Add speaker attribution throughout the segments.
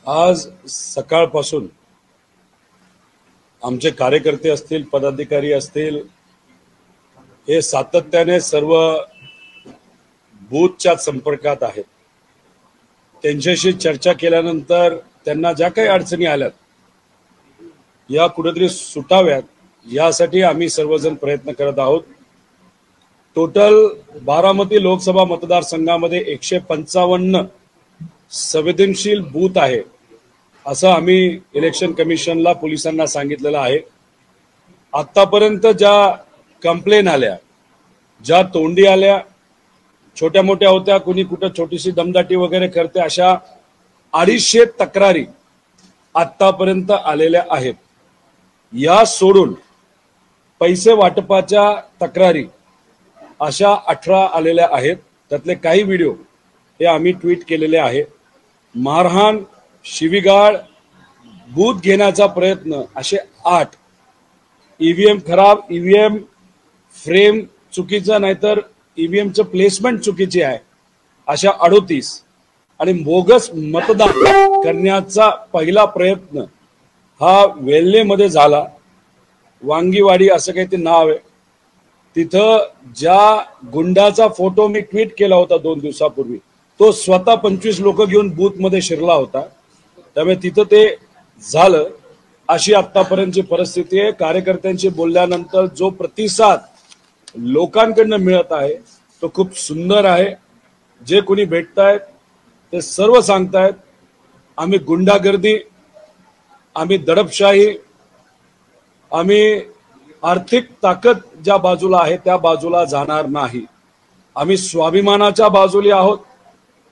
Speaker 1: आज सकाळपासून आमचे कार्यकर्ते असतील, पदाधिकारी असतील, हे सातत्याने सर्व बूथच्या संपर्कात आहेत. त्यांच्याशी चर्चा केल्यानंतर त्यांना ज्या काही अडचणी आल्यात या कुठेतरी सुटाव्यात यासाठी आम्ही सर्वजण प्रयत्न करत आहोत. टोटल बारामती लोकसभा मतदारसंघामध्ये 155 संवेदनशील बूथ आहे असं आम्ही इलेक्शन कमिशनला पोलिसांना सांगितलेलं आहे. आतापर्यंत ज्या कंप्लेन आल्या, ज्या तोंडी आल्या, छोट्या मोठ्या होत्या, कुणी कुठं छोटीशी दमदाटी वगैरे करते, अशा 250 तक्रारी आतापर्यंत आलेल्या आहेत. या सोडून पैसे वाटपाच्या तक्रारी अशा 18 आलेल्या आहेत. त्यातले काही व्हिडिओ हे आम्ही ट्विट केलेले आहे. मारहाण, शिवीगाळ, बूथ घेण्याचा प्रयत्न असे 8, ईव्हीएम खराब, ईव्हीएम फ्रेम चुकीचं, नाहीतर ईव्हीएमचं प्लेसमेंट चुकीची आहे, अशा 38 आणि बोगस मतदान करण्याचा पहिला प्रयत्न हा वेल्हेमध्ये झाला. वांगीवाडी असं काही ते नाव आहे. तिथं ज्या गुंडाचा फोटो मी ट्विट केला होता 2 दिवसापूर्वी, तो स्वतः 25 लोक घेऊन बूथ मध्ये शिरला होता. त्यामुळे तिथं ते झालं. अशी आतापर्यंतची परिस्थिती आहे. कार्यकर्त्यांशी बोलल्यानंतर जो प्रतिसाद लोकांकडनं मिळत आहे तो खूप सुंदर आहे. जे कोणी भेटतायत ते सर्व सांगतायत आम्ही गुंडागर्दी, आम्ही दडपशाही, आम्ही आर्थिक ताकद ज्या बाजूला आहे त्या बाजूला जाणार नाही. आम्ही स्वाभिमानाच्या बाजूला आहोत,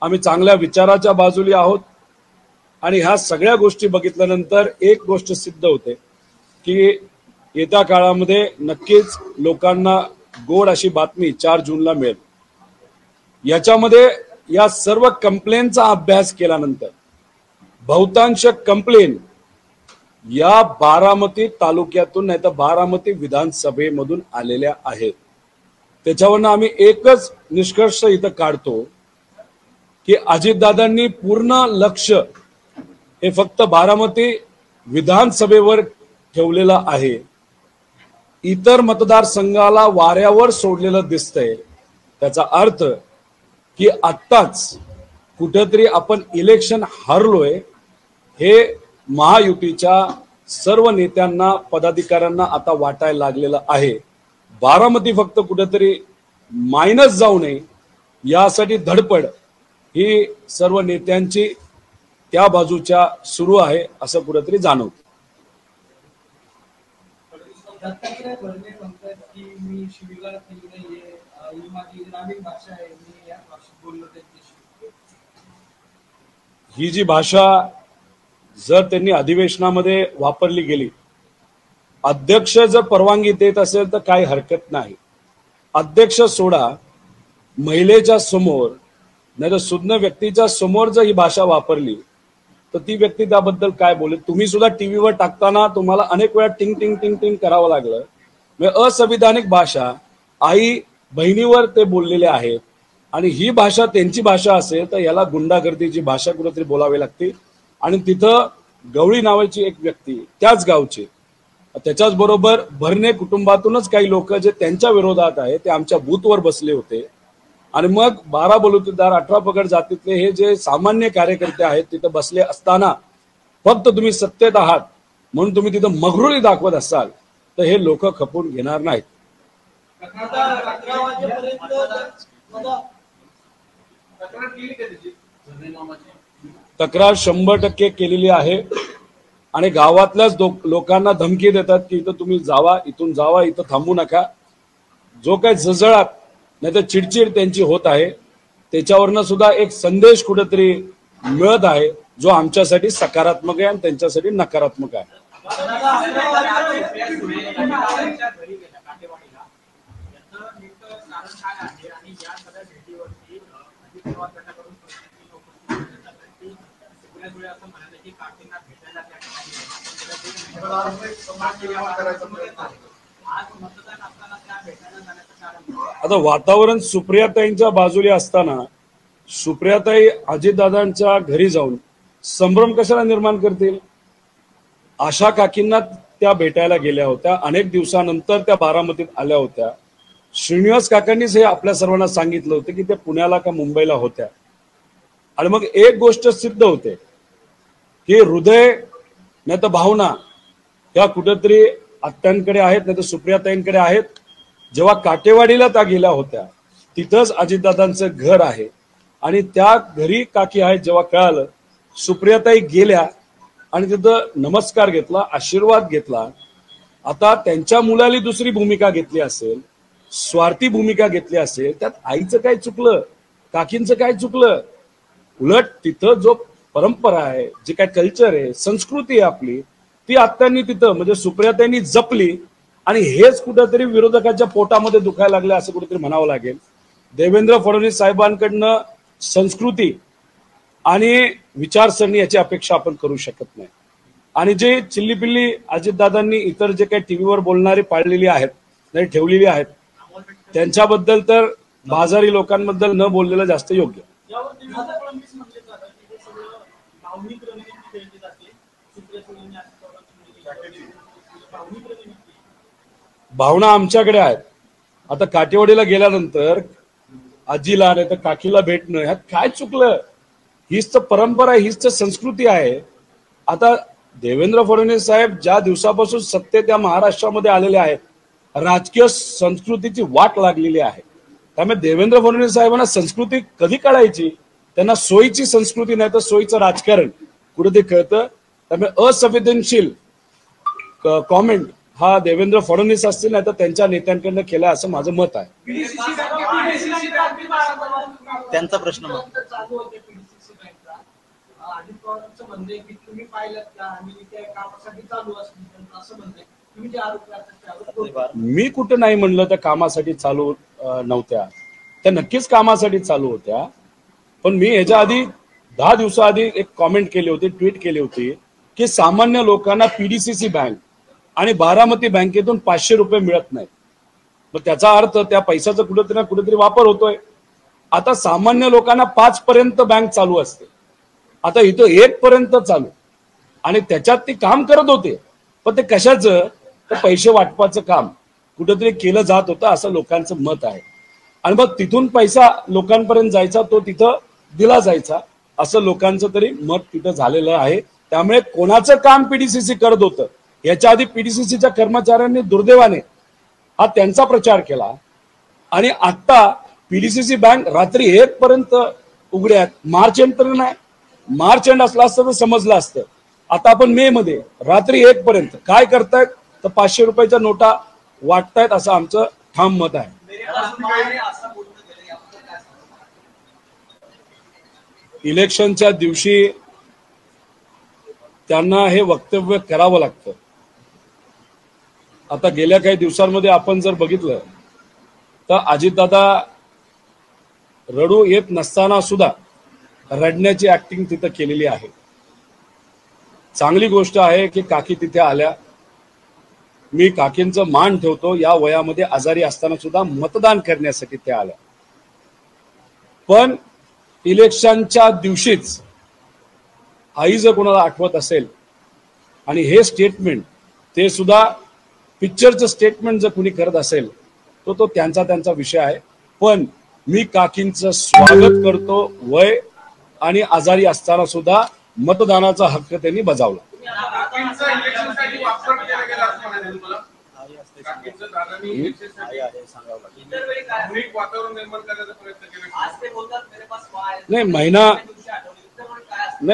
Speaker 1: आम्ही चांगल्या विचाराच्या बाजूला आहोत. आणि ह्या सगळ्या गोष्टी बघितल्यानंतर एक गोष्ट सिद्ध होते की येत्या काळामध्ये नक्कीच लोकांना गोड अशी बातमी 4 जूनला मिळेल. याच्यामध्ये या सर्व कंप्लेनचा अभ्यास केल्यानंतर बहुतांश कंप्लेन या बारामती तालुक्यातून नाही तर बारामती विधानसभेमधून आलेल्या आहेत. त्याच्यावरनं आम्ही एकच निष्कर्ष इथं काढतो की अजितदादांनी पूर्ण लक्ष हे फक्त बारामती विधानसभेवर ठेवलेलं आहे. इतर मतदारसंघाला वाऱ्यावर सोडलेलं दिसतंय. त्याचा अर्थ की आत्ताच कुठेतरी आपण इलेक्शन हरलोय हे महायुतीच्या सर्व नेत्यांना, पदाधिकाऱ्यांना आता वाटायला लागलेलं आहे. बारामती फक्त कुठेतरी मायनस जाऊ नये यासाठी धडपड ही सर्व नेत्यांची त्या बाजूच्या सुरू आहे असं कुठेतरी जाणवतं. ही जी भाषा जर त्यांनी अधिवेशनामध्ये वापरली गेली, अध्यक्ष जर परवानगी देत असेल तर काही हरकत नाही. अध्यक्ष सोडा, महिलेच्या समोर नाही तर सुज्ञ व्यक्तीच्या समोर जर ही भाषा वापरली तर ती व्यक्ती त्याबद्दल काय बोलेल. तुम्ही सुद्धा टीव्हीवर टाकताना तुम्हाला अनेक वेळा टिंग टिंग टिंग टिंग करावं लागलं. म्हणजे असंविधानिक भाषा आई बहिणीवर ते बोललेले आहेत आणि ही भाषा त्यांची भाषा असेल तर याला गुंडागर्दीची भाषा कुठेतरी बोलावी लागते. आणि तिथं गवळी नावाची एक व्यक्ती त्याच गावचे, त्याच्याच बरोबर भरणे कुटुंबातूनच काही लोक जे त्यांच्या विरोधात आहे ते आमच्या बूथवर बसले होते. आणि मग 12 बलुतेदार 18 पगड जातीतले हे जे सामान्य कार्यकर्ते आहेत तिथं बसले असताना फक्त तुम्ही सत्तेत आहात म्हणून तुम्ही तिथं मगरुरी दाखवत असाल तर हे लोक खपून घेणार नाहीत. तक्रार 100% केलेली आहे आणि गावातल्याच लोकांना धमकी देतात की इथं तुम्ही जावा, इथून जावा, इथं थांबू नका. जो काही जळजळाट नाही तर चिडचिड त्यांची होत आहे त्याच्यावरनं सुद्धा एक संदेश कुठेतरी मिळत आहे जो आमच्यासाठी सकारात्मक आहे आणि त्यांच्यासाठी नकारात्मक आहे. आता वातावरण सुप्रियाताईंच्या बाजूला असताना सुप्रियाताई अजितदादांच्या घरी जाऊन संभ्रम कशाला निर्माण करतील? आशा काकींना त्या भेटायला गेल्या होत्या, अनेक दिवसानंतर त्या बारामतीत आल्या होत्या. श्रीनिवास काकांनीच हे आपल्या सर्वांना सांगितलं होतं की त्या पुण्याला का मुंबईला होत्या. आणि मग एक गोष्ट सिद्ध होते की हृदय नाही तर भावना त्या कुठेतरी आत्यांकडे आहेत, नाही तर सुप्रियाताईंकडे आहेत. जेव्हा काटेवाडीला त्या गेल्या होत्या तिथंच अजितदादांचं घर आहे आणि त्या घरी काकी आहेत. जेव्हा कळालं, सुप्रियाताई गेल्या आणि तिथं नमस्कार घेतला, आशीर्वाद घेतला. आता त्यांच्या मुलाली दुसरी भूमिका घेतली असेल, स्वार्थी भूमिका घेतली असेल, त्यात आईचं काय चुकलं, काकींचं काय चुकलं? उलट तिथं जो परंपरा आहे, जे काय कल्चर आहे, संस्कृती आहे आपली, ती आत्यांनी तिथं म्हणजे सुप्रियाताईंनी जपली. आणि हेच कुठेतरी विरोधकाच्या पोटामध्ये दुखायला लागलं असं कुठेतरी म्हणावं लागेल. देवेंद्र फडणवीस साहेबांकडनं संस्कृती आणि विचारसरणी याची अपेक्षा आपण करू शकत नाही. आणि जे चिल्लीपिल्ली अजितदादांनी इतर जे काही टीव्हीवर बोलणारे पाळलेली आहेत, नाही ठेवलेली आहेत, त्यांच्याबद्दल तर बाजारी लोकांबद्दल न बोललेलं जास्त योग्य. भावना आमच्याकडे आहेत. आता काटेवाडीला गेल्यानंतर आजीला नाही तर काकीला भेटणं ह्यात काय चुकलं? हीच तर परंपरा आहे, हीच तर संस्कृती आहे. आता देवेंद्र फडणवीस साहेब ज्या दिवसापासून सत्तेत या महाराष्ट्रामध्ये आलेले आहेत, राजकीय संस्कृतीची वाट लागलेली आहे. त्यामुळे देवेंद्र फडणवीस साहेबांना संस्कृती कधी कळायची? त्यांना सोयीची संस्कृती नाही तर सोयीचं राजकारण कुठे कळतं. त्यामुळे असंवेदनशील कॉमेंट हा देवेंद्र फडणवीस असतील नाही तर त्यांच्या नेत्यांकडनं केला असं माझं मत आहे.
Speaker 2: त्यांचा प्रश्न
Speaker 1: मी कुठं नाही म्हणलं त्या कामासाठी चालू नव्हत्या, त्या नक्कीच कामासाठी चालू होत्या. पण मी ह्याच्या आधी 10 दिवसाआधी एक कॉमेंट केली होती, ट्विट केली होती की सामान्य लोकांना पीडीसीसी बँक आणि बारामती बँकेतून 500 रुपये मिळत नाहीत. मग त्याचा अर्थ त्या पैशाचा कुठेतरी ना कुठेतरी वापर होतोय. आता सामान्य लोकांना 5 पर्यंत बँक चालू असते, आता इथं 1 पर्यंत चालू. आणि त्याच्यात ती काम करत होते, पण ते कशाचं? तर पैसे वाटपाचं काम कुठेतरी केलं जात होतं असं लोकांचं मत आहे. आणि मग तिथून पैसा लोकांपर्यंत जायचा, तो तिथं दिला जायचा असं लोकांचं तरी मत तिथं झालेलं आहे. त्यामुळे कोणाचं काम पीडीसीसी करत होतं याच्या आधी पीडीसीसीच्या कर्मचाऱ्यांनी दुर्दैवाने हा त्यांचा प्रचार केला. आणि आता पीडीसीसी बँक रात्री 1 पर्यंत उघड्या आहेत. मार्च एंड तर नाही, मार्च एंड असला असतं तर समजलं असतं. आता आपण मे मध्ये रात्री 1 पर्यंत काय करतायत? तर 500 रुपयाच्या नोटा वाटतायत असं आमचं ठाम मत आहे. इलेक्शनच्या दिवशी त्यांना हे वक्तव्य करावं लागतं. आता गेल्या काही दिवसांमध्ये आपण जर बघितलं तर अजितदादा रडू येत नसताना सुद्धा रडण्याची ऍक्टिंग तिथं केलेली आहे. चांगली गोष्ट आहे की काकी तिथे आल्या. मी काकींचं मान ठेवतो, या वयामध्ये आजारी असताना सुद्धा मतदान करण्यासाठी त्या आल्या. पण इलेक्शनच्या दिवशीच आई जर कोणाला आठवत असेल आणि हे स्टेटमेंट ते सुद्धा पिक्चरचं स्टेटमेंट जर कुणी करत असेल तर तो त्यांचा विषय आहे. पण मी काकींचं स्वागत करतो. वय आणि आजारी असताना सुद्धा मतदानाचा हक्क त्यांनी बजावला. नाही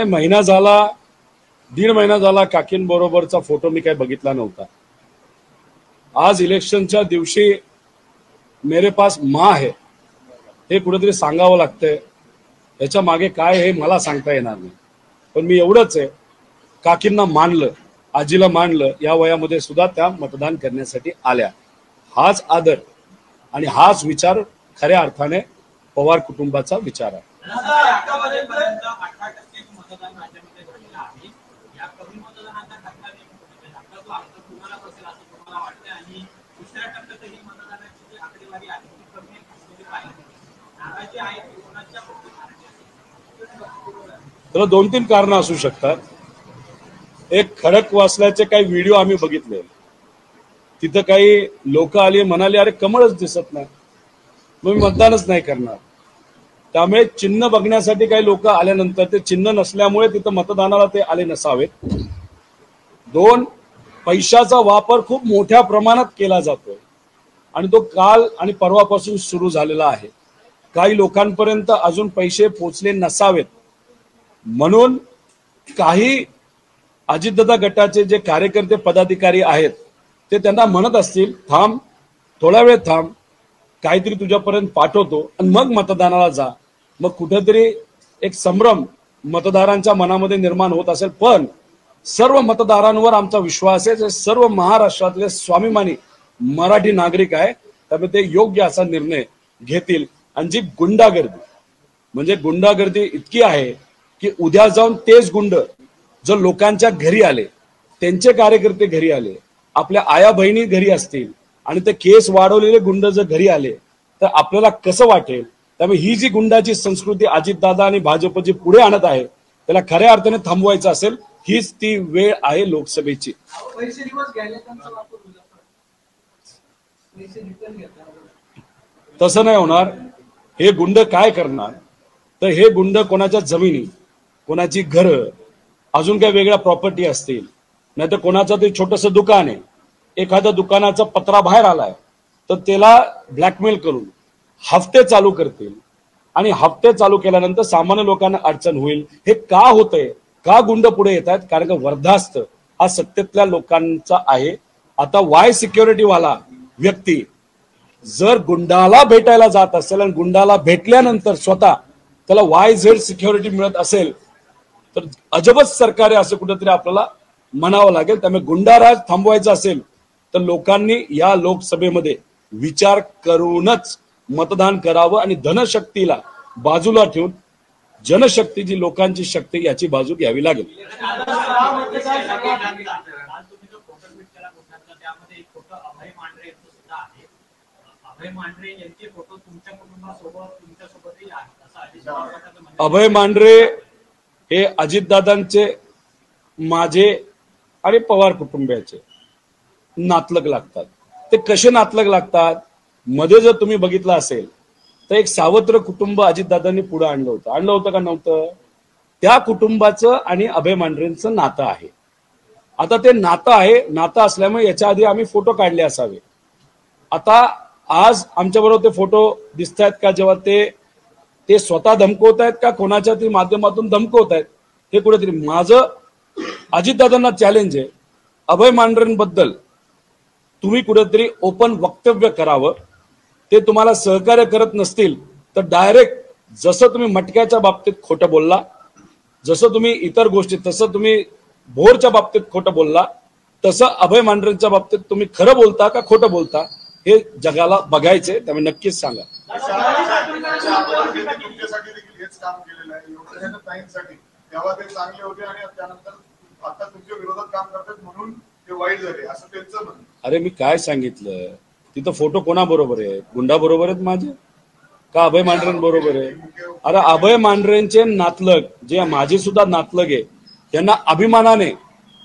Speaker 1: महिना झाला, 1.5 महिना झाला काकींबरोबरचा फोटो मी काही बघितला नव्हता. आज इलेक्शनच्या दिवशी मेरे पास माँ है हे कुठेतरी सांगावं लागतंय. याच्या मागे काय हे मला सांगता येणार नाही. पण मी एवढंच आहे, काकींना मानलं, आजीला मानलं, या वयामध्ये सुद्धा त्या मतदान करण्यासाठी आल्या. हाच आदर आणि हाच विचार खऱ्या अर्थाने पवार कुटुंबाचा विचार आहे. त्याला 2-3 कारणं असू शकतात. एक खडकवासल्याचे काही व्हिडिओ आम्ही बघितले, तिथं काही लोक आली म्हणाले अरे कमळच दिसत नाही, मग मी मतदानच नाही करणार. त्यामुळे चिन्ह बघण्यासाठी काही लोक आल्यानंतर ते चिन्ह नसल्यामुळे तिथं मतदानाला ते आले नसावेत. 2, पैशाचा वापर खूप मोठ्या प्रमाणात केला जातोय आणि तो काल आणि परवापासून सुरू झालेला आहे. काही लोकांपर्यंत अजून पैसे पोचले नसावेत म्हणून काही अजितदादा गटाचे जे कार्यकर्ते पदाधिकारी आहेत ते त्यांना म्हणत असतील थांब, थोडा वेळ थांब, काहीतरी तुझ्यापर्यंत पाठवतो आणि मग मतदानाला जा. मग कुठेतरी एक संभ्रम मतदारांच्या मनामध्ये निर्माण होत असेल. पण सर्व मतदारांवर आमचा विश्वास आहे. सर्व महाराष्ट्रातले स्वाभिमानी मराठी नागरिक आहे, त्यामुळे ते योग्य असा निर्णय घेतील. आणि जी गुंडागर्दी म्हणजे गुंडागर्दी इतकी आहे की उद्या जाऊन तेच गुंड जर लोकांच्या घरी आले, त्यांचे कार्यकर्ते घरी आले, आपल्या आया बहिणी घरी असतील आणि ते केस वाढवलेले गुंड जर घरी आले तर आपल्याला कसं वाटेल. त्यामुळे ही जी गुंडाची संस्कृती अजितदादा आणि भाजप जी पुढे आणत आहे त्याला खऱ्या अर्थाने थांबवायचं असेल, हीच ती वेळ आहे लोकसभेची. तसं नाही होणार. हे गुंड काय करणार तर हे गुंड कोणाच्या जमिनी, कोणाची घरं, अजून काही वेगळ्या प्रॉपर्टी असतील, नाही तर कोणाचं ते छोटंसं दुकान आहे, एखाद्या दुकानाचा पत्रा बाहेर आलाय तर त्याला ब्लॅकमेल करून हफ्ते चालू करतील आणि हफ्ते चालू केल्यानंतर सामान्य लोकांना अडचण होईल. हे का होतंय, का गुंड पुढे येत आहेत? कारण का वर्धास्त हा सत्तेतल्या लोकांचा आहे. आता वाय सिक्युरिटी वाला व्यक्ती जर गुंडाला भेटायला जात असेल आणि गुंडाला भेटल्यानंतर स्वतः त्याला YZ सिक्युरिटी मिळत असेल तर अजबच सरकार आहे असं कुठेतरी आपल्याला म्हणावं लागेल. त्यामुळे गुंडाराज थांबवायचा असेल तर लोकांनी या लोकसभेमध्ये विचार करूनच मतदान करावं आणि धनशक्तीला बाजूला ठेवून जनशक्ती जी लोकांची शक्ती याची बाजू घ्यावी लागेल. अभय मांढरे हे अजितदादांचे, माझे आणि पवार कुटुंबियाचे नातलग लागतात. ते कसे नातलग लागतात? मध्ये जर तुम्ही बघितलं असेल तर एक सावत्र कुटुंब अजितदादांनी पुढे आणलं होतं का नव्हतं? त्या कुटुंबाचं आणि अभय मांढरेंचं नातं आहे. आता ते नातं आहे, नातं असल्यामुळे याच्या आधी आम्ही फोटो काढले असावे. आता आज आमच्या बरोबर ते फोटो दिसत आहेत का, जेव्हा ते स्वतः धमकवत आहेत का कोणाच्या तरी माध्यमातून धमकवत आहेत, हे कुठेतरी माझं अजितदादांना चॅलेंज आहे. अभय मांढरेंबद्दल तुम्ही कुठेतरी ओपन वक्तव्य करावं. ते तुम्हाला सहकार्य करत नसतील तर डायरेक्ट जसं तुम्ही मटक्याच्या बाबतीत खोटं बोलला, जसं तुम्ही इतर गोष्टी, तसं तुम्ही भोरच्या बाबतीत खोटं बोलला, तसं अभय मांढरेंच्या बाबतीत तुम्ही खरं बोलता का खोटं बोलता हे जगाला बघायचंय. त्यामुळे नक्कीच सांगा. अरे मी काय सांगितलं, तिथं फोटो कोणाबरोबर आहे? गुंडा बरोबर आहेत माझे का अभय मांढरेंबरोबर आहे? अरे अभय मांढरेंचे नातलग जे माझे सुद्धा नातलग आहे त्यांना अभिमानाने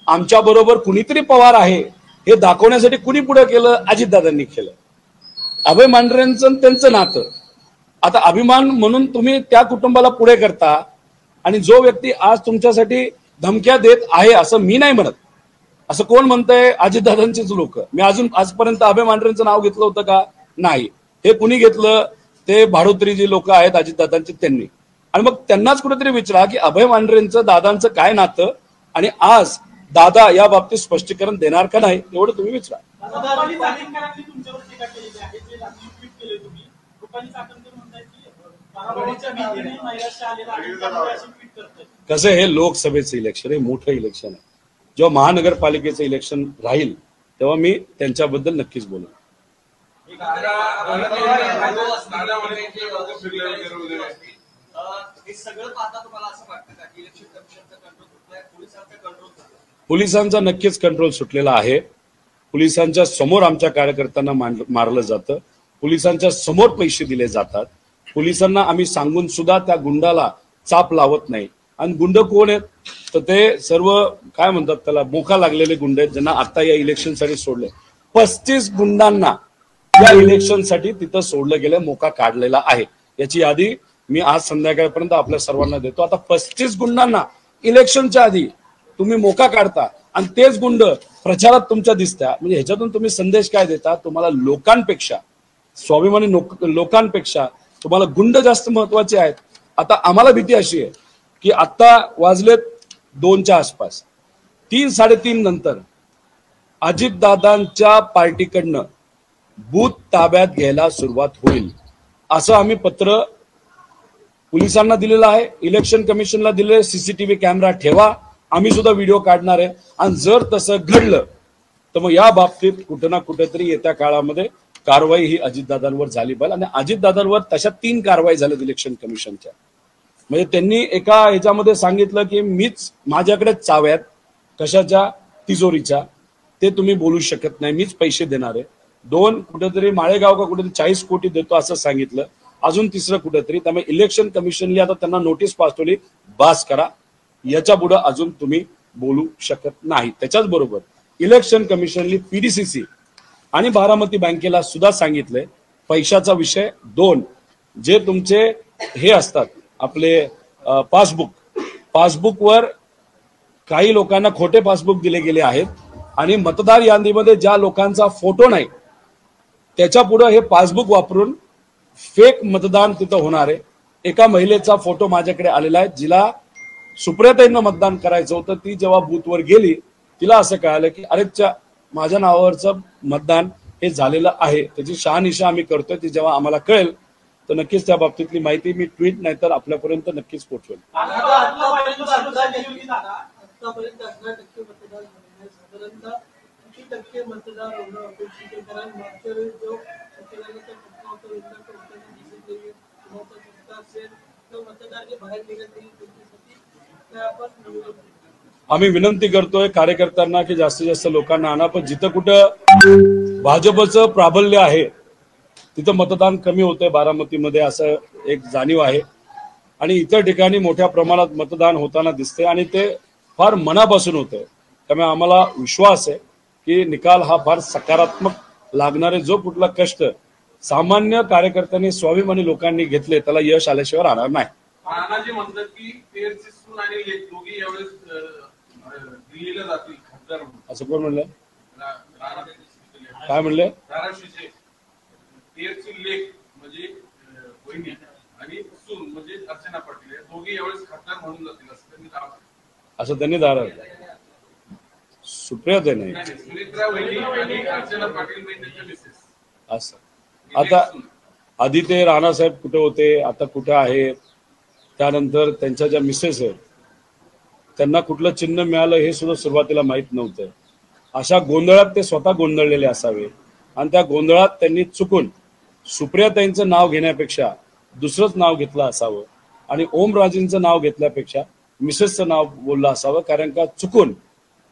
Speaker 1: आमच्या बरोबर कुणीतरी पवार आहे हे दाखवण्यासाठी कुणी पुढे केलं? अजितदादांनी केलं. अभय मांढरेंचं त्यांचं नातं. आता अभिमान म्हणून तुम्ही त्या कुटुंबाला पुढे करता आणि जो व्यक्ती आज तुमच्यासाठी धमक्या देत आहे असं मी नाही म्हणत. असं कोण म्हणतंय? अजितदादांचेच लोक. मी अजून आजपर्यंत अभय मांढरेंचं नाव घेतलं होतं का? नाही. हे कुणी घेतलं? ते भाडोत्री जी लोक आहेत अजितदादांचे त्यांनी. आणि मग त्यांनाच कुठेतरी विचारा की अभय मांढरेंचं दादांचं काय नातं आणि आज दादा या बाबतीत स्पष्टीकरण देणार का नाही एवढं तुम्ही विचारा. कसं हे लोकसभेचं इलेक्शन, हे मोठं इलेक्शन आहे. जेव्हा महानगरपालिकेचं इलेक्शन राहील तेव्हा मी त्यांच्याबद्दल नक्कीच बोलेन. पोलिसांचा नक्कीच कंट्रोल सुटलेला आहे. पोलिसांच्या समोर आमच्या कार्यकर्त्यांना मारलं जातं, पोलिसांच्या समोर पैसे दिले जातात. पोलिसांना आम्ही सांगून सुद्धा त्या गुंडाला चाप लावत नाही. आणि गुंड कोण आहेत तर ते सर्व काय म्हणतात त्याला मोका लागलेले गुंड आहेत ज्यांना आता या इलेक्शनसाठी सोडले. 35 गुंडांना या इलेक्शनसाठी तिथं सोडलं गेलं, मोका काढलेला आहे. याची यादी मी आज संध्याकाळपर्यंत आपल्या सर्वांना देतो. आता 35 गुंडांना इलेक्शनच्या आधी तुम्ही मोका काढता आणि तेच गुंड प्रचारात तुमच्या दिसत्या, म्हणजे ह्याच्यातून तुम्ही संदेश काय देता? तुम्हाला लोकांपेक्षा, स्वाभिमानी लोकांपेक्षा तुम्हाला गुंड जास्त महत्वाचे आहेत. आता आम्हाला भीती अशी आहे की आता वाजलेत 2च्या आसपास, 3-3:30 नंतर अजितदादांच्या पार्टीकडनं बूथ ताब्यात घ्यायला सुरुवात होईल असं आम्ही पत्र पोलिसांना दिलेलं आहे, इलेक्शन कमिशनला दिलेलं. सीसीटीव्ही कॅमेरा ठेवा, आम्ही सुद्धा व्हिडिओ काढणार आहे. आणि जर तसं घडलं तर मग या बाबतीत कुठं ना कुठेतरी येत्या काळामध्ये कारवाई ही अजितदादांवर झाली पाहिजे. आणि अजितदादांवर तशा 3 कारवाई झाल्यात इलेक्शन कमिशनच्या. म्हणजे त्यांनी एका ह्याच्यामध्ये सांगितलं की मीच, माझ्याकडे चाव्यात कशाच्या, तिजोरीच्या, ते तुम्ही बोलू शकत नाही, मीच पैसे देणार आहे. 2 कुठेतरी माळेगाव का कुठेतरी 40 कोटी देतो असं सांगितलं. अजून 3रं कुठेतरी. त्यामुळे इलेक्शन कमिशनने आता त्यांना नोटीस पाठवली, बास करा, याच्या पुढे अजून तुम्ही बोलू शकत नाही. त्याच्याच बरोबर इलेक्शन कमिशनने पीडीसीसी आणि बारामती बँकेला सुद्धा सांगितलंय पैशाचा विषय. 2 जे तुमचे हे असतात आपले पासबुकवर काही लोकांना खोटे पासबुक दिले गेले आहेत आणि मतदार यादीमध्ये ज्या लोकांचा फोटो नाही त्याच्या पुढे हे पासबुक वापरून फेक मतदान तिथं होणार आहे. एका महिलेचा फोटो माझ्याकडे आलेला आहे, जिला सुप्रियाताईंना मतदान करायचं होतं. ती जेव्हा बूथवर गेली तिला असं कळालं की अरे माझ्या नावावरचं मतदान हे झालेलं आहे. त्याची शहानिशा आम्ही करतोय. ती जेव्हा आम्हाला कळेल तर नक्कीच त्या बाबतीतली माहिती मी ट्विट नाही तर आपल्यापर्यंत नक्कीच पोहोचवेल. आम्ही विनंती करतोय कार्यकर्त्यांना की जास्तीत जास्त लोकांना आणा, पण जिथं कुठं भाजपचं प्राबल्य आहे तिथं मतदान कमी होतंय बारामतीमध्ये असं एक जाणीव आहे. आणि इतर ठिकाणी मोठ्या प्रमाणात मतदान होताना दिसते आणि ते फार मनापासून होतंय. त्यामुळे आम्हाला विश्वास आहे की निकाल हा फार सकारात्मक लागणारे. जो कुठला कष्ट सामान्य कार्यकर्त्यांनी, स्वाभिमानी लोकांनी घेतले त्याला यश आल्याशिवाय राहणार नाही.
Speaker 2: नानाजी म्हणतात की तेरची सून आणि लेक दोघी यावेळेस दिल्लीला जातील खासदार म्हणून.
Speaker 1: असं कोण म्हणलं? काय म्हणले?
Speaker 2: धाराशिवचे तेरची लेक म्हणजे वहिनी आणि सून म्हणजे अर्चना पाटील, दोघी यावेळेस खासदार म्हणून जातील असं त्यांनी दारा. सुप्रियाताई नाही, सुनेत्रा वहिनी आणि अर्चना पाटील त्यांच्या मिसेस.
Speaker 1: असं आता आधी ते राणासाहेब कुठे होते, आता कुठे आहेत, त्यानंतर त्यांच्या ज्या मिसेस आहेत त्यांना कुठलं चिन्ह मिळालं हे सुद्धा सुरुवातीला माहीत नव्हतं. अशा गोंधळात ते स्वतः गोंधळलेले असावे आणि त्या गोंधळात त्यांनी चुकून सुप्रियाताईंचं नाव घेण्यापेक्षा दुसरंच नाव घेतलं असावं आणि ओमराजेंचं नाव घेतल्यापेक्षा मिसेसचं नाव बोललं असावं. कारण का चुकून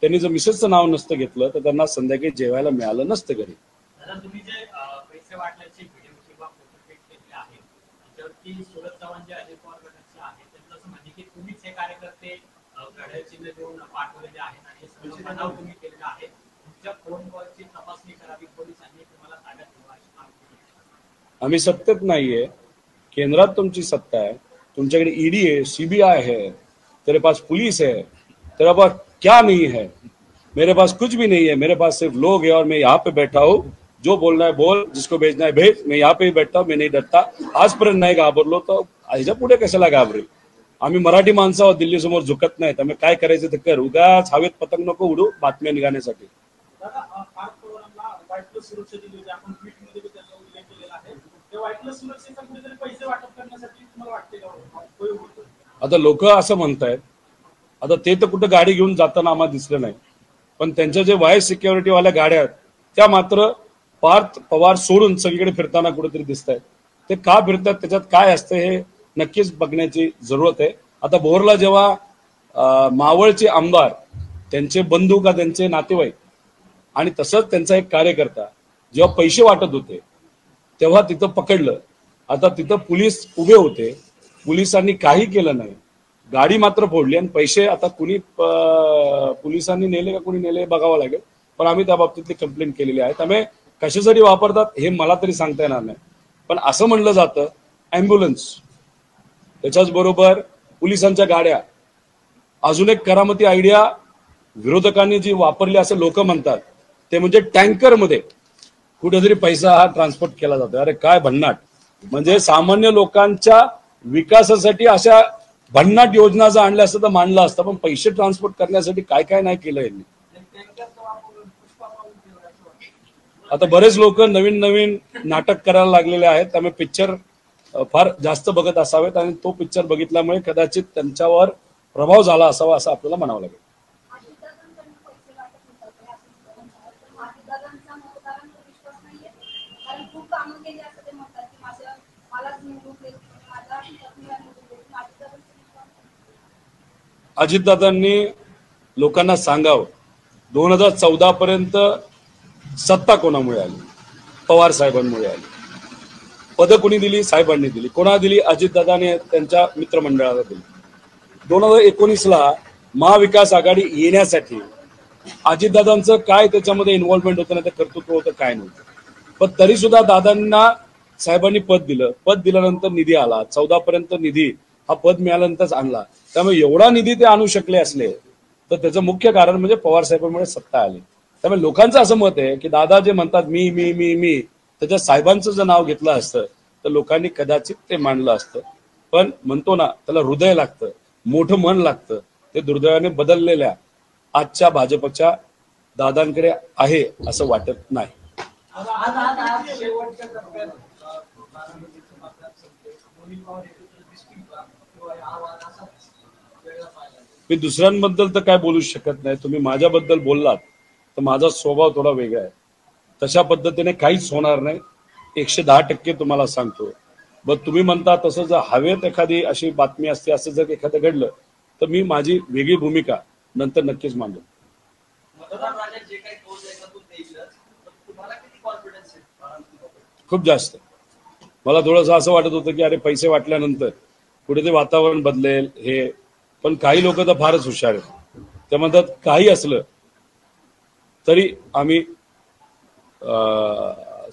Speaker 1: त्यांनी जर मिसेसचं नाव नसतं घेतलं तर त्यांना संध्याकाळी जेवायला मिळालं नसतं घरी.
Speaker 3: तुम्ही जे पैसे वाटल्याचे व्हिडिओ किंवा फोटो केलेले आहेत त्याच्यावरती सुरत चव्हाण जे अजित पवार गटाचे आहेत त्यांचं असं म्हणजे की तुम्हीच हे कार्यकर्ते घड्याळ चिन्ह देऊन पाठवलेले आहेत आणि हे सगळं बनाव तुम्ही केलेलं आहे. तुमच्या फोन कॉलची तपासणी करावी, पोलिसांनी तुम्हाला ताब्यात ठेवा अशी मागणी केली.
Speaker 1: आम्ही सत्तेत नाहीये, केंद्रात तुमची सत्ता है, तुमच्याकडे ईडी है, सीबीआई है, तेरे पास पुलिस है, तेरे पास क्या नहीं है? मेरे पास कुछ भी नहीं है, मेरे पास सिर्फ लोग है और मैं यहाँ पे बैठा हूँ. जो बोलना है बोल, जिसको भेजना है भेज. मैं यहाँ पे ही बैठता हूँ, मैं नहीं डरता. आजपर्यंत नाही घाबरलो तर ह्याच्या पुढे कशाला घाबरेल? आम्ही मराठी माणसावर दिल्ली समोर झुकत नाही. त्यामुळे काय करायचं ते कर, उगाच हवेत पतंग नको उडू बातम्या निघण्यासाठी. आता लोक असं म्हणतायत, आता ते तर कुठं गाडी घेऊन जाताना आम्हाला दिसलं नाही, पण त्यांच्या जे वाईस सिक्युरिटी वाल्या गाड्या आहेत त्या मात्र पार्थ पवार सोडून सगळीकडे फिरताना कुठेतरी दिसत आहेत. ते का फिरतात, त्याच्यात काय असतं हे नक्कीच बघण्याची जरूरत आहे. आता भोरला जेव्हा मावळचे आमदार, त्यांचे बंधू का त्यांचे नातेवाईक आणि तसंच त्यांचा एक कार्यकर्ता जेव्हा पैसे वाटत होते तेव्हा तिथं पकडलं. आता तिथं पोलीस उभे होते, पोलिसांनी काही केलं नाही. गाडी मात्र फोडली आणि पैसे आता कुणी पोलिसांनी नेले का कुणी नेले बघावं लागेल, पण आम्ही त्या बाबतीतली कंप्लेंट केलेली आहे. त्यामुळे कशासाठी वापरतात हे मला तरी सांगता येणार नाही, पण असं म्हणलं जातं ॲम्ब्युलन्स, त्याच्याच बरोबर पोलिसांच्या गाड्या, अजून एक करामती आयडिया विरोधकांनी जी वापरली असं लोक म्हणतात ते म्हणजे टँकरमध्ये कुठेतरी पैसा हा ट्रान्सपोर्ट केला जातो. अरे काय भन्नाट, म्हणजे सामान्य लोकांच्या विकासासाठी अशा भन्नाट योजना जर आणल्या असतं तर मानलं असतं, पण पैसे ट्रान्सपोर्ट करण्यासाठी काय काय नाही केलं यांनी. आता बरेच लोक नवीन नवीन नाटक करायला लागलेले आहेत, त्यामुळे पिक्चर फार जास्त बघत असावेत आणि तो पिक्चर बघितल्यामुळे कदाचित त्यांच्यावर प्रभाव झाला असावा असं आपल्याला म्हणावं लागेल. अजितदादांनी लोकांना सांगावं 2014 पर्यंत सत्ता कोणामुळे आली? पवार साहेबांमुळे आली. पद कोणी दिली? साहेबांनी दिली. कोणा दिली? अजितदादाने त्यांच्या मित्रमंडळाला दिली. 2019ला महाविकास आघाडी येण्यासाठी अजितदादांचं काय त्याच्यामध्ये इन्व्हॉल्वमेंट होतं, नाही तर कर्तृत्व होतं काय नव्हतं, पण तरी सुद्धा दादांना साहेबांनी पद दिलं. पद दिल्यानंतर निधी आला. 14 पर्यंत निधी हा पद मिळाल्यानंतरच आणला. त्यामुळे एवढा निधी ते आणू शकले असले तर त्याचं मुख्य कारण म्हणजे पवार साहेबांमुळे सत्ता आली. त्यामुळे लोकांचं असं मत आहे की दादा जे म्हणतात मी मी मी मी, त्याच्या साहेबांचं जर नाव घेतलं असतं तर लोकांनी कदाचित ते मानलं असतं. पण म्हणतो ना, त्याला हृदय लागतं, मोठं मन लागतं. ते दुर्दैवाने बदललेल्या आजच्या भाजपच्या दादांकडे आहे असं वाटत नाही. मी दुसऱ्यांबद्दल तर काय बोलू शकत नाही. तुम्ही माझ्याबद्दल बोललात तर माझा स्वभाव थोडा वेगळा आहे. तशा पद्धतीने काहीच होणार नाही, 110% तुम्हाला सांगतो. बट तुम्ही म्हणता तसं जर हवेत एखादी अशी बातमी असते, असं जर एखादं घडलं तर मी माझी वेगळी भूमिका नंतर नक्कीच मांडेल. खूप जास्त. मला थोडंसं असं वाटत होतं की अरे पैसे वाटल्यानंतर कुठेतरी वातावरण बदलेल हे, पण काही लोक तर फारच हुशार आहेत. ते म्हणतात काही असलं तरी आम्ही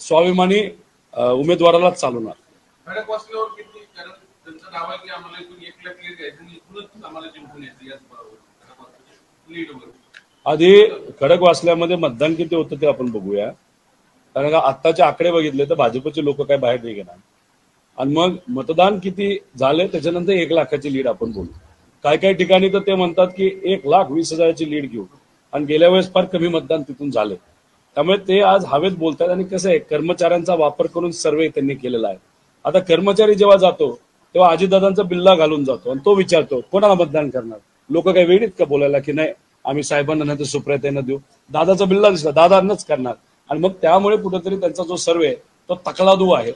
Speaker 1: स्वाभिमानी उमेदवारालाच चालवणार. आधी खडकवासल्यामध्ये मतदान किती होतं ते आपण बघूया, कारण का आत्ताचे आकडे बघितले तर भाजपचे लोक काय बाहेर नाही घेणार. आणि मग मतदान किती झाले त्याच्यानंतर 1 लाखाची लीड आपण बोलू. काय काय ठिकाणी तर ते म्हणतात की 1,20,000ची लीड घेऊ, आणि गेल्या वेळेस फार कमी मतदान तिथून झाले. त्यामुळे ते आज हवेत बोलतात. आणि कसं आहे, कर्मचाऱ्यांचा वापर करून सर्वे त्यांनी केलेला आहे. आता कर्मचारी जेव्हा जातो तेव्हा अजितदादांचा बिल्ला घालून जातो आणि तो विचारतो कोणाला मतदान करणार. लोक काही वेळीत का बोलायला की नाही आम्ही साहेबांना नाही तर सुप्रियाताईंना देऊ, दादाचा बिल्ला दिसला दादांनाच करणार. आणि मग त्यामुळे कुठेतरी त्यांचा जो सर्वे तो तकलादू आहे.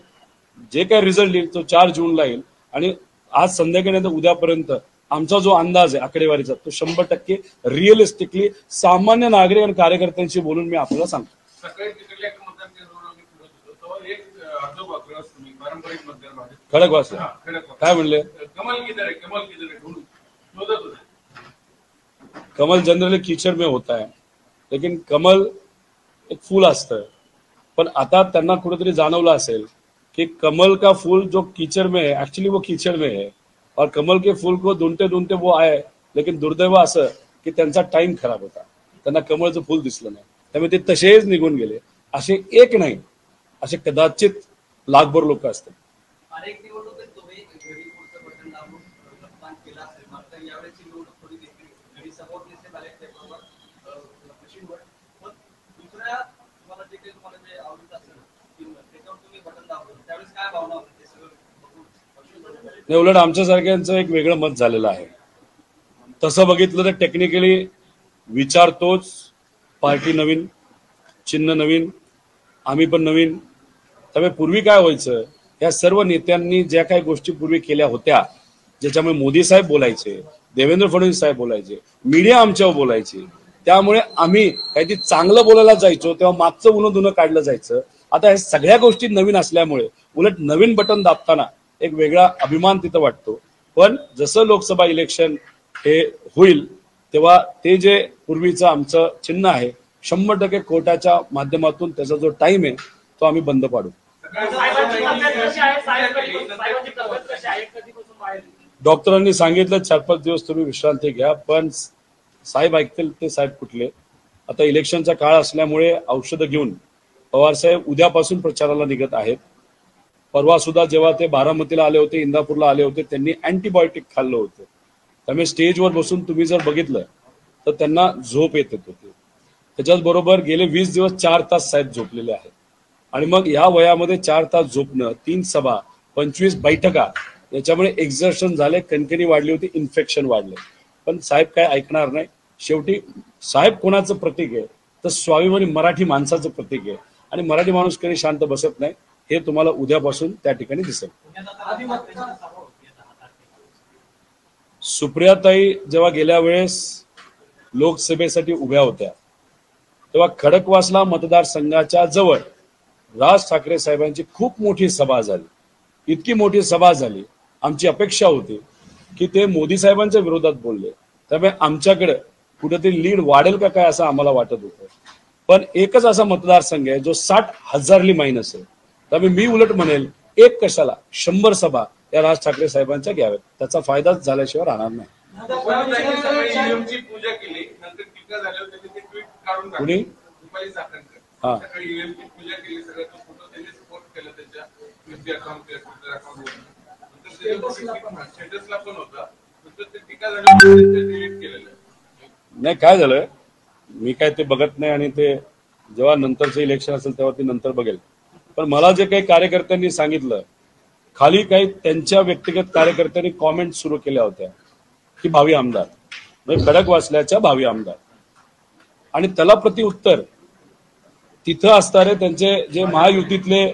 Speaker 1: जे काही रिझल्ट येईल तो 4 जूनला येईल. आणि आज संध्याकाळी नंतर उद्यापर्यंत आमचा जो अंदाज आहे आकडेवारीचा तो 100% रिअलिस्टिकली सामान्य नागरिक आणि कार्यकर्त्यांशी बोलून मी आपल्याला सांगतो. खडकवासला काय म्हणले? कमल जनरली कीचड़ में होता है, लेकिन कमल एक फूल असतं. पण आता त्यांना कुठेतरी जाणवलं असेल कि कमल का फूल जो कीचड़ में है एक्चुअली वो कीचड़ में है, और कमल के फूल को ढूंढते ढूंढते वो आए. लेकिन दुर्दैव असं की त्यांचा टाइम खराब होता, त्यांना कमळचं फूल दिसलं नाही, त्यामुळे ते तसेच निघून गेले. असे एक नाही, असे कदाचित लाखभर लोक असतात. नाही, उलट आमच्यासारख्यांचं एक वेगळं मत झालेलं आहे. तसं बघितलं तर टेक्निकली विचारतोच, पार्टी नवीन, चिन्ह नवीन, आम्ही पण नवीन. त्यामुळे पूर्वी काय व्हायचं, या सर्व नेत्यांनी ज्या काही गोष्टी पूर्वी केल्या होत्या ज्याच्यामुळे मोदी साहेब बोलायचे, देवेंद्र फडणवीस साहेब बोलायचे, मीडिया आमच्यावर बोलायची, त्यामुळे आम्ही काहीतरी चांगलं बोलायला जायचो तेव्हा मागचं उन्हा धुणं काढलं जायचं. आता हे सगळ्या गोष्टी नवीन असल्यामुळे उलट नवीन बटन दाबताना एक वेगळा अभिमान तिथं वाटतो. पण जसं लोकसभा इलेक्शन हे होईल तेव्हा ते जे पूर्वीचं आमचं चिन्ह आहे 100% कोर्टाच्या माध्यमातून त्याचा जो टाइम आहे तो आम्ही बंद पाडू. डॉक्टरांनी सांगितलं 4-5 दिवस तुम्ही विश्रांती घ्या, पण साहेब ऐकतील ते साहेब कुठले. आता इलेक्शनचा काळ असल्यामुळे औषधं घेऊन पवार साहेब उद्यापासून प्रचाराला निघत आहेत. परवा सुद्धा जेव्हा ते बारामतीला आले होते, इंदापूरला आले होते, त्यांनी अँटीबायोटिक खाल्लं होतं. त्यामुळे स्टेजवर बसून तुम्ही जर बघितलं तर त्यांना झोप येत होती. त्याच्याच बरोबर गेले 20 दिवस 4 तास साहेब झोपलेले आहेत. आणि मग या वयामध्ये 4 तास झोपणं, 3 सभा, 25 बैठका, याच्यामुळे एक्झर्शन झाले, कणकणी वाढली होती, इन्फेक्शन वाढले. पण साहेब काय ऐकणार नाही. शेवटी साहेब कोणाचं प्रतीक आहे तर स्वाभिमानी मराठी माणसाचं प्रतीक आहे. आणि मराठी माणूस कधी शांत बसत नाही, हे तुम्हाला उद्यापासून त्या ठिकाणी दिसेल. सुप्रियाताई जेव्हा गेल्या वेळेस लोकसभेसाठी उभ्या होत्या तेव्हा खडकवासला मतदारसंघाच्या जवळ राज ठाकरे साहेबांची खूप मोठी सभा झाली. इतकी मोठी सभा झाली, आमची अपेक्षा होती की ते मोदी साहेबांच्या विरोधात बोलले, त्यामुळे आमच्याकडे कुठेतरी लीड वाढेल का काय असं आम्हाला वाटत होतं. पण एकच असा मतदारसंघ आहे जो 60,000ली मायनस आहे. त्यामुळे मी उलट म्हणेल एक कशाला 100 सभा या राज ठाकरे साहेबांच्या घ्याव्यात, त्याचा फायदाच झाल्याशिवाय राहणार नाही.
Speaker 2: पूजा केली नंतर टीका झाल्यावर त्यांनी ते ट्विट काढून
Speaker 1: कुणी
Speaker 2: रुपाली चाकणकर सकाळी ईव्हीएमची पूजा केली, सगळं तो फोटो त्यांनी सपोर्ट केला त्यांच्या ट्विटर अकाउंट ट्विटर अकाउंटवर. नंतर स्टेटसला पण होता, नंतर ते टीका झाल्यावर डिलीट केलेलं.
Speaker 1: नाही काय झालं, मी काय ते बघत नाही आणि ते जेव्हा नंतरचं इलेक्शन असेल तेव्हा ते नंतर बघेल. पण मला जे काही कार्यकर्त्यांनी सांगितलं, खाली काही त्यांच्या व्यक्तिगत कार्यकर्त्यांनी कॉमेंट सुरू केल्या होत्या की भावी आमदार, म्हणजे खडकवासल्याच्या भावी आमदार. आणि त्याला प्रत्युत्तर तिथं असणारे त्यांचे जे महायुतीतले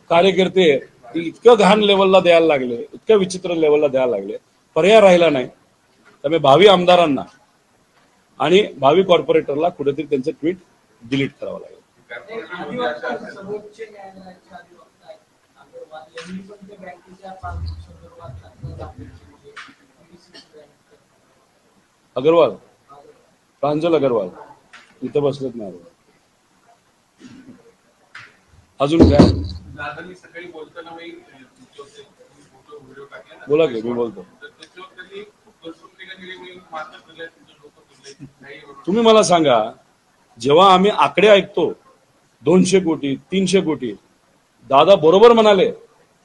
Speaker 1: कार्यकर्ते इतकं घाण लेवलला द्यायला लागले, इतकं विचित्र लेवलला द्यायला लागले, पर्याय राहिला नाही. त्यामुळे भावी आमदारांना आणि भावी कॉर्पोरेटरला कुठेतरी त्यांचं ट्विट डिलीट करावं लागेल. अग्रवाल, प्रांजल अग्रवाल इथं बसलेत नाही. अजून काय
Speaker 2: सकाळी बोलताना मी व्हिडिओ टाकला,
Speaker 1: बोला की मी बोलतो. तुम्ही मला सांगा, जेव्हा आम्ही आकडे ऐकतो 200 कोटी 300 कोटी, दादा बरोबर म्हणाले,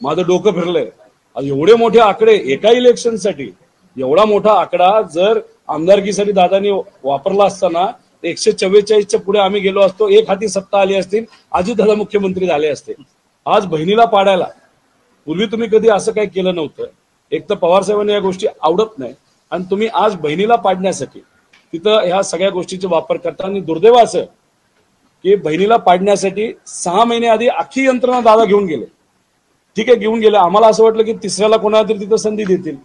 Speaker 1: माझं डोकं फिरलंय. एवढे मोठे आकडे एका इलेक्शनसाठी, एवढा मोठा आकडा जर आमदारकीसाठी दादानी वापरला असताना 144च्या पुढे आम्ही गेलो असतो, एक हाती सत्ता आली असती, आजी दादा मुख्यमंत्री झाले असते. आज बहिणीला पाडायला, पूर्वी तुम्ही कधी असं काही केलं नव्हतं. एक तर पवार साहेबांना या गोष्टी आवडत नाही आणि तुम्ही आज बहिणीला पाडण्यासाठी तिथं ह्या सगळ्या गोष्टीचा वापर करता. आणि दुर्दैव असं की बहिणीला पाडण्यासाठी 6 महिने आधी अख्खी यंत्रणा दादा घेऊन गेले. ठीक आहे, घेऊन गेले. आम्हाला असं वाटलं की तिसऱ्याला कोणाला तरी तिथं संधी देतील,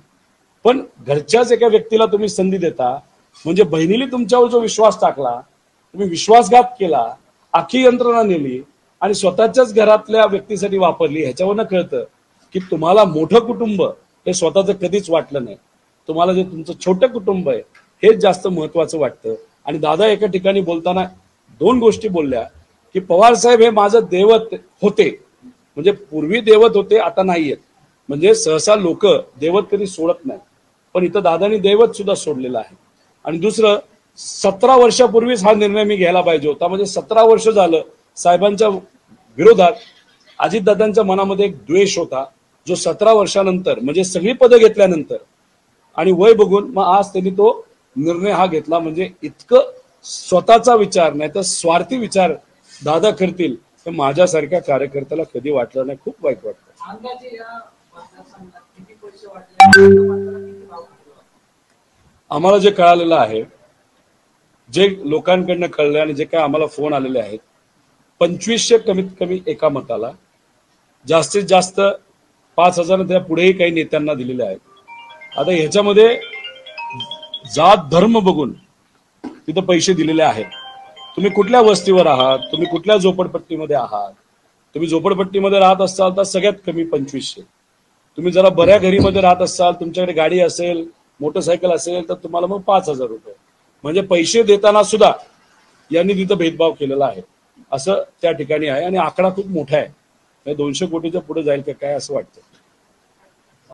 Speaker 1: पण घरच्याच एका व्यक्तीला तुम्ही संधी देता, म्हणजे बहिणीने तुमच्यावर जो विश्वास टाकला, तुम्ही विश्वासघात केला, अख्खी यंत्रणा नेली आणि स्वतःच्याच घरातल्या व्यक्तीसाठी वापरली. ह्याच्यावरनं कळतं की तुम्हाला मोठं कुटुंब हे स्वतःचं कधीच वाटलं नाही. तुम्हाला जे तुमचं छोटं कुटुंब आहे हेच जास्त महत्वाचं वाटतं. आणि दादा एका ठिकाणी बोलताना 2 गोष्टी बोलल्या की पवार साहेब हे माझं दैवत होते, म्हणजे पूर्वी दैवत होते, आता नाहीयेत. म्हणजे सहसा लोक दैवत कधी सोडत नाही, पण इथं दादानी दैवत सुद्धा सोडलेलं आहे. आणि दुसरं, 17 वर्षापूर्वीच हा निर्णय मी घ्यायला पाहिजे होता. म्हणजे 17 वर्ष झालं साहेबांच्या विरोधात अजितदादांच्या मनामध्ये एक द्वेष होता, जो 17 वर्षानंतर म्हणजे सगळी पदं घेतल्यानंतर आणि वय बघून मग आज त्यांनी तो निर्णय हा घेतला. म्हणजे इतकं स्वतःचा विचार नाही तर स्वार्थी विचार दादा करतील हे माझ्यासारख्या कार्यकर्त्याला कधी वाटलं नाही. खूप वाईट वाटतं. आम्हाला जे कळालेलं आहे, जे लोकांकडनं कळलं आणि जे काय आम्हाला फोन आलेले आहेत, 2500 कमीत कमी एका मताला, जास्तीत जास्त 5000 त्या पुढेही काही नेत्यांना दिलेले आहेत. आता ह्याच्यामध्ये जात धर्म बघून तिथं पैसे दिलेले आहेत. तुम्ही कुठल्या वस्तीवर आहात, तुम्ही कुठल्या झोपडपट्टीमध्ये आहात, तुम्ही झोपडपट्टीमध्ये राहत असाल तर सगळ्यात कमी 2500. तुम्ही जरा बऱ्या घरीमध्ये राहत असाल, तुमच्याकडे गाडी असेल, मोटरसायकल असेल, तर तुम्हाला मग 5,000 रुपये. म्हणजे पैसे देताना सुद्धा यांनी तिथं भेदभाव केलेला आहे असं त्या ठिकाणी आहे. आणि आकडा खूप मोठा आहे, 200 कोटीच्या पुढे जाईल का काय असं वाटतं.